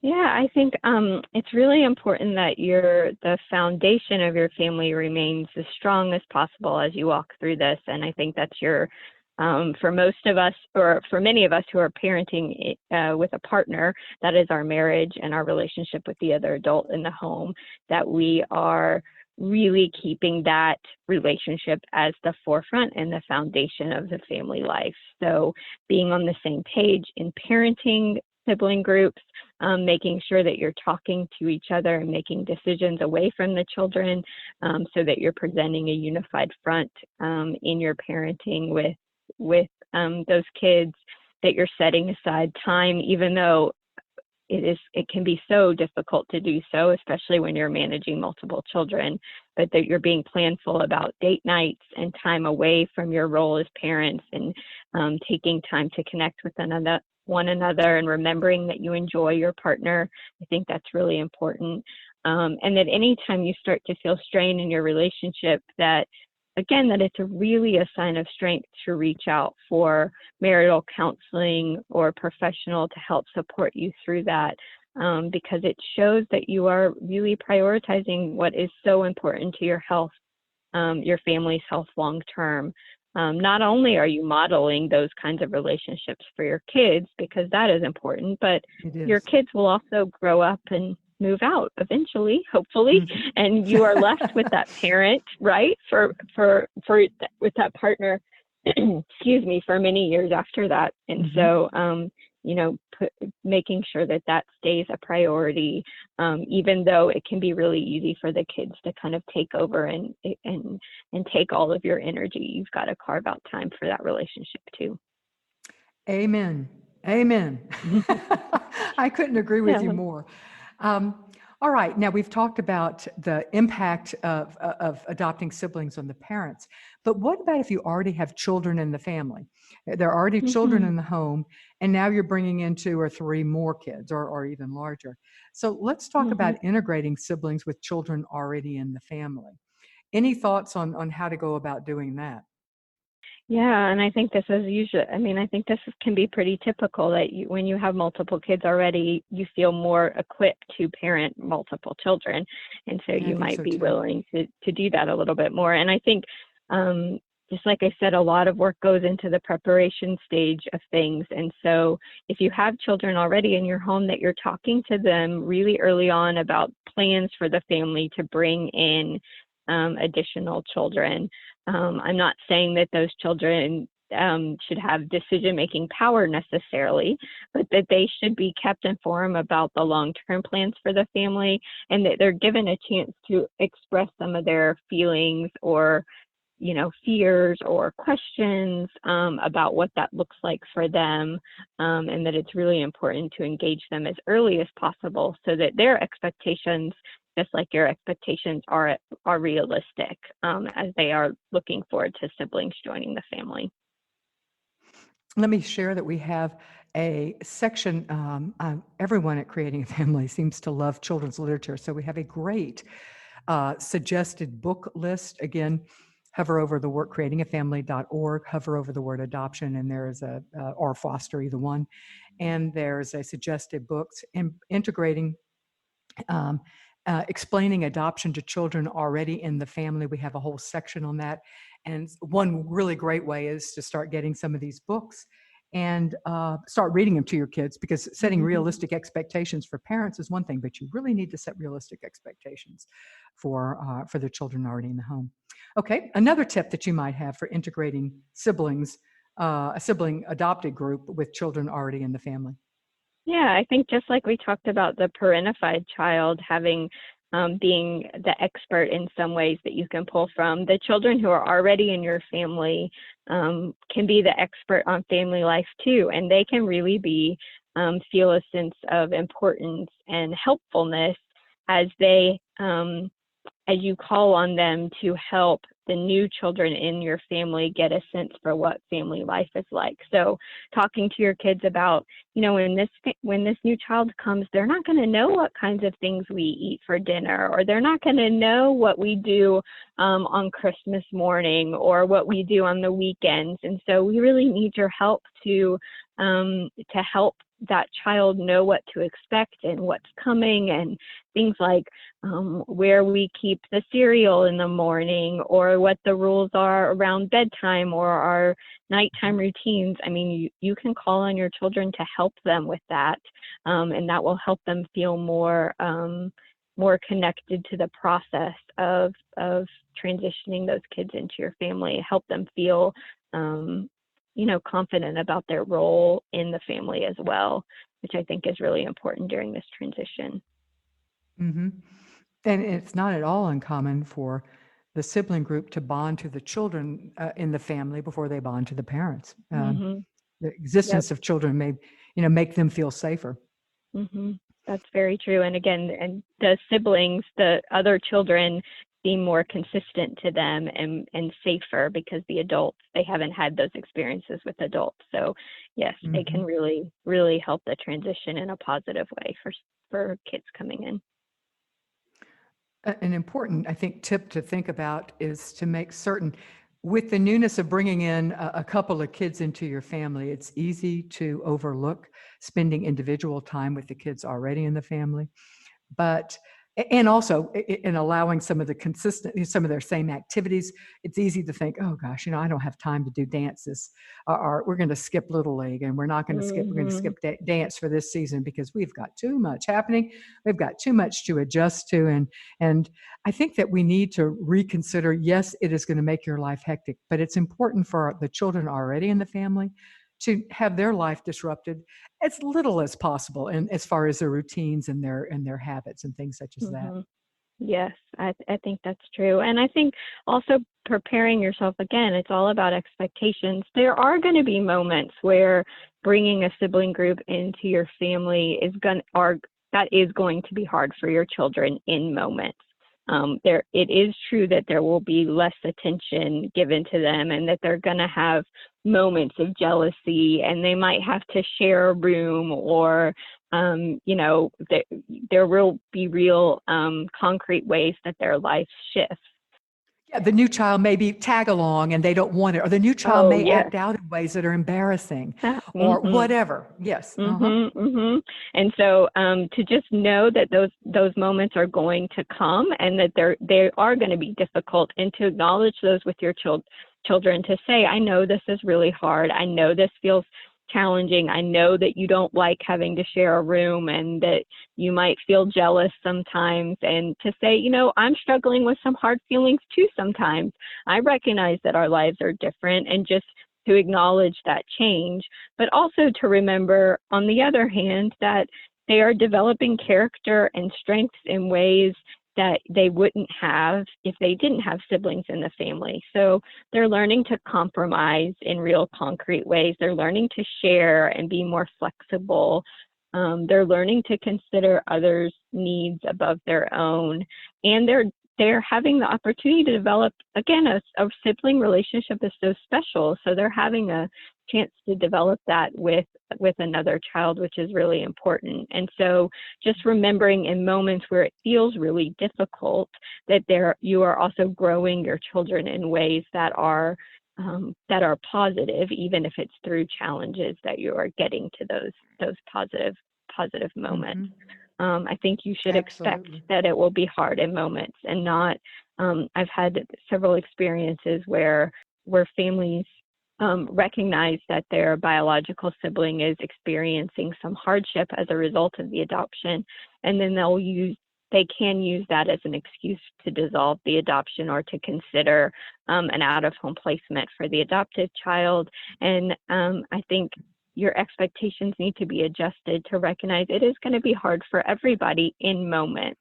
Yeah, I think it's really important that the foundation of your family remains as strong as possible as you walk through this. And I think that's your For most of us, or for many of us who are parenting with a partner, that is our marriage and our relationship with the other adult in the home, that we are really keeping that relationship as the forefront and the foundation of the family life. So being on the same page in parenting sibling groups, making sure that you're talking to each other and making decisions away from the children, so that you're presenting a unified front in your parenting with those kids, that you're setting aside time, even though it can be so difficult to do so, especially when you're managing multiple children, but that you're being planful about date nights and time away from your role as parents, and taking time to connect with one another and remembering that you enjoy your partner. I think that's really important. And that anytime you start to feel strain in your relationship, that again, that it's really a sign of strength to reach out for marital counseling or professional to help support you through that, because it shows that you are really prioritizing what is so important to your health, your family's health long term. Not only are you modeling those kinds of relationships for your kids, because that is important, but your kids will also grow up and move out eventually, hopefully, and you are left with that parent, right, with that partner, excuse me, for many years after that. And so, making sure that that stays a priority, even though it can be really easy for the kids to kind of take over and take all of your energy. You've got to carve out time for that relationship too. Amen. I couldn't agree with you more. All right. Now, we've talked about the impact of adopting siblings on the parents, but what about if you already have children in the family? There are already children in the home, and now you're bringing in 2 or 3 more kids, or even larger. So let's talk about integrating siblings with children already in the family. Any thoughts on how to go about doing that? Yeah, and I think this is can be pretty typical that when you have multiple kids already, you feel more equipped to parent multiple children. And so you might be willing to do that a little bit more. And I think, just like I said, a lot of work goes into the preparation stage of things. And so if you have children already in your home, that you're talking to them really early on about plans for the family to bring in additional children. I'm not saying that those children should have decision-making power necessarily, but that they should be kept informed about the long-term plans for the family, and that they're given a chance to express some of their feelings or fears or questions about what that looks like for them, and that it's really important to engage them as early as possible so that their expectations, just like your expectations, are realistic as they are looking forward to siblings joining the family. Let me share that we have a section, everyone at Creating a Family seems to love children's literature, so we have a great suggested book list. Again, hover over the word creatingafamily.org, hover over the word adoption, and there is or foster, either one, and there's a suggested books integrating explaining adoption to children already in the family. We have a whole section on that. And one really great way is to start getting some of these books and start reading them to your kids, because setting realistic expectations for parents is one thing, but you really need to set realistic expectations for the children already in the home. Okay, another tip that you might have for integrating siblings, a sibling adopted group with children already in the family. Yeah, I think just like we talked about the parentified child having being the expert in some ways that you can pull from, the children who are already in your family can be the expert on family life too, and they can really feel a sense of importance and helpfulness as you call on them to help the new children in your family get a sense for what family life is like. So talking to your kids about, when this new child comes, they're not going to know what kinds of things we eat for dinner, or they're not going to know what we do on Christmas morning or what we do on the weekends. And so we really need your help to help that child know what to expect and what's coming, and things like where we keep the cereal in the morning, or what the rules are around bedtime or our nighttime routines. I mean, you can call on your children to help them with that, and that will help them feel more connected to the process of transitioning those kids into your family. Help them feel confident about their role in the family as well, which I think is really important during this transition. Mm-hmm. And it's not at all uncommon for the sibling group to bond to the children in the family before they bond to the parents. Mm-hmm. The existence of children may, make them feel safer. Mm-hmm. That's very true. And again, and the siblings, the other children, seem more consistent to them and safer, because the adults, they haven't had those experiences with adults. So yes, they can really, really help the transition in a positive way for kids coming in. An important, I think, tip to think about is to make certain, with the newness of bringing in a couple of kids into your family, it's easy to overlook spending individual time with the kids already in the family. But, and also in allowing some of their same activities, it's easy to think, oh gosh, I don't have time to do dances, or we're going to skip Little League, and we're going to skip dance for this season because we've got too much happening. We've got too much to adjust to. And I think that we need to reconsider, yes, it is going to make your life hectic, but it's important for the children already in the family to have their life disrupted as little as possible, and as far as their routines and their habits and things such as that. Yes, I think that's true. And I think also preparing yourself, again, it's all about expectations. There are going to be moments where bringing a sibling group into your family that is going to be hard for your children in moments. It is true that there will be less attention given to them, and that they're going to have moments of jealousy, and they might have to share a room, or there will be real concrete ways that their life shifts. Yeah, the new child maybe tag along and they don't want it, or the new child may act out in ways that are embarrassing, or whatever. Yes. And so to just know that those moments are going to come, and that they are going to be difficult, and to acknowledge those with your children, to say, I know this is really hard. I know this feels challenging. I know that you don't like having to share a room, and that you might feel jealous sometimes, and to say, I'm struggling with some hard feelings too sometimes. I recognize that our lives are different, and just to acknowledge that change, but also to remember, on the other hand, that they are developing character and strengths in ways that they wouldn't have if they didn't have siblings in the family. So they're learning to compromise in real concrete ways. They're learning to share and be more flexible. They're learning to consider others' needs above their own. And they're having the opportunity to develop, again, a sibling relationship is so special. So they're having a chance to develop that with another child, which is really important. And so just remembering in moments where it feels really difficult, that you are also growing your children in ways that are positive, even if it's through challenges, that you are getting to those positive moments. I think you should expect that it will be hard in moments, and not, I've had several experiences where families recognize that their biological sibling is experiencing some hardship as a result of the adoption, and then they can use that as an excuse to dissolve the adoption, or to consider an out-of-home placement for the adopted child. And I think your expectations need to be adjusted to recognize it is going to be hard for everybody in moments,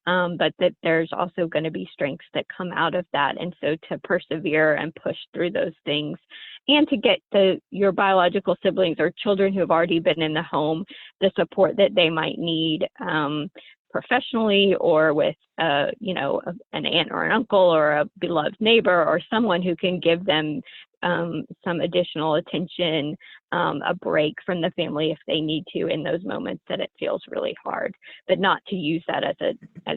but that there's also going to be strengths that come out of that. And so to persevere and push through those things, and to get your biological siblings or children who have already been in the home the support that they might need professionally, or with an aunt or an uncle, or a beloved neighbor, or someone who can give them some additional attention, a break from the family if they need to, in those moments that it feels really hard, but not to use that as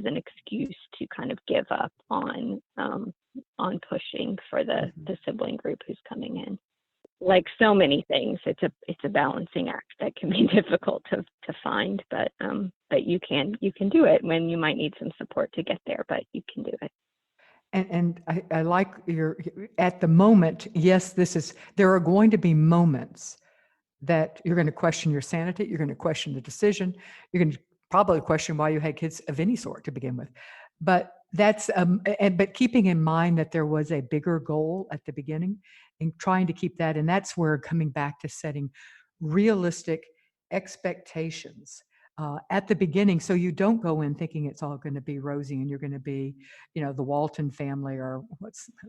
an excuse to kind of give up on pushing for the sibling group who's coming in. like so many things, it's a balancing act that can be difficult to find, but you can do it when you might need some support to get there, but you can do it. And I like your, at the moment, yes, there are going to be moments that you're going to question your sanity, you're going to question the decision, you're going to probably question why you had kids of any sort to begin with. But but keeping in mind that there was a bigger goal at the beginning and trying to keep that, and that's where coming back to setting realistic expectations at the beginning, so you don't go in thinking it's all going to be rosy and you're going to be, the Walton family, or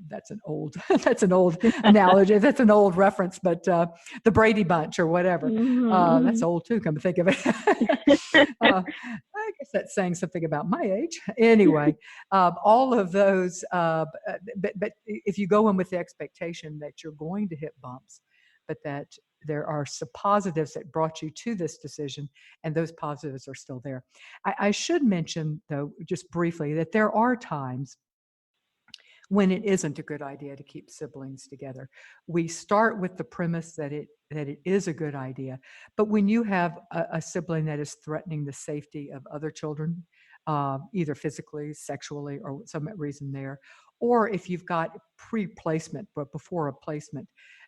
that's an old that's an old analogy, that's an old reference, but the Brady Bunch or whatever. That's old too, come to think of it. I guess that's saying something about my age. Anyway, all of those, but if you go in with the expectation that you're going to hit bumps, but that there are some positives that brought you to this decision, and those positives are still there. I should mention, though, just briefly, that there are times when it isn't a good idea to keep siblings together. We start with the premise that it is a good idea, but when you have a sibling that is threatening the safety of other children, either physically, sexually, or some reason there, or if you've got pre-placement but before a placement,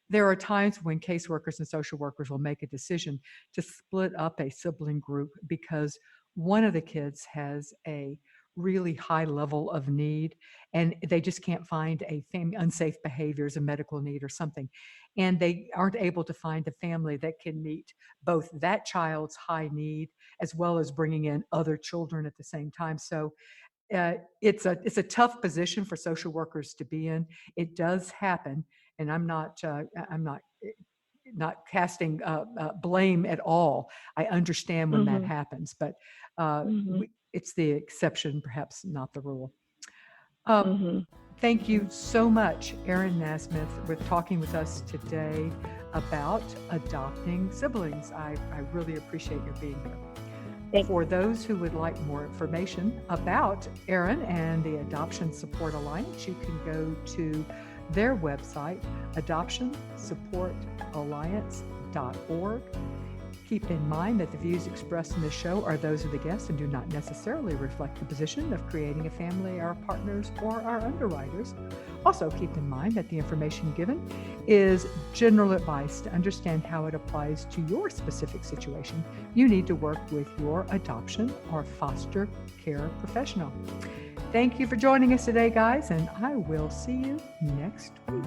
there are times when caseworkers and social workers will make a decision to split up a sibling group because one of the kids has a really high level of need and they just can't find unsafe behaviors, a medical need or something. And they aren't able to find a family that can meet both that child's high need as well as bringing in other children at the same time. So it's a tough position for social workers to be in. It does happen, and I'm not casting blame at all. I understand when that happens, but it's the exception, perhaps not the rule. Thank you so much, Erin Nasmyth, for talking with us today about adopting siblings. I really appreciate your being here. For those who would like more information about Erin and the Adoption Support Alliance, you can go to their website, adoptionsupportalliance.org. Keep in mind that the views expressed in this show are those of the guests and do not necessarily reflect the position of Creating a Family, our partners, or our underwriters. Also, keep in mind that the information given is general advice. To understand how it applies to your specific situation, you need to work with your adoption or foster care professional. Thank you for joining us today, guys, and I will see you next week.